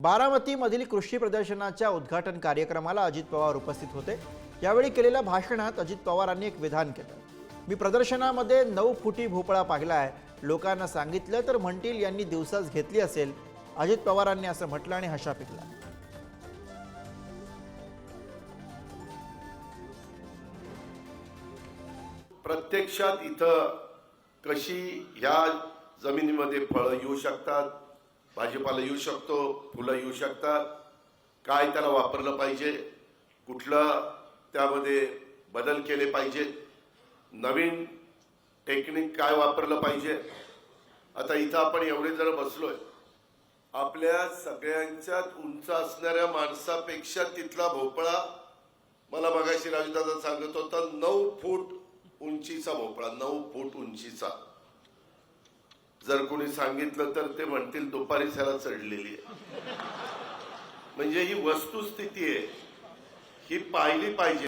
बारामतीमधील कृषी प्रदर्शनाच्या उद्घाटन कार्यक्रमाला अजित पवार उपस्थित होते। यावेळी केलेल्या भाषणात अजित पवारांनी एक विधान केलं। मी प्रदर्शनामध्ये 9 फुटी भोपळा पाहिलाय, लोकांना सांगितलं तर म्हणतील यांनी दिवसाच घेतली असेल। अजित पवारांनी असं म्हटलं आणि हशा पिकला। प्रत्यक्षात इथं कशी ह्या जमिनीमध्ये फळं येऊ शकतात, भाजीपाला येऊ शकतो, फुलं येऊ शकतात, काय त्याला वापरलं पाहिजे, कुठलं त्यामध्ये बदल केले पाहिजे, नवीन टेक्निक काय वापरलं पाहिजे। आता इथं आपण एवढे जण बसलोय, आपल्या सगळ्यांच्यात उंच असणाऱ्या माणसापेक्षा तिथला भोपळा मला मगाशी राजदादा सांगत होता 9 फूट उंचीचा भोपळा, 9 फूट उंचीचा। जर कोणी सांगितलं तर ते म्हणतील दुपारी त्याला चढलेली आहे। म्हणजे ही वस्तुस्थिती आहे, ही पाहिली पाहिजे।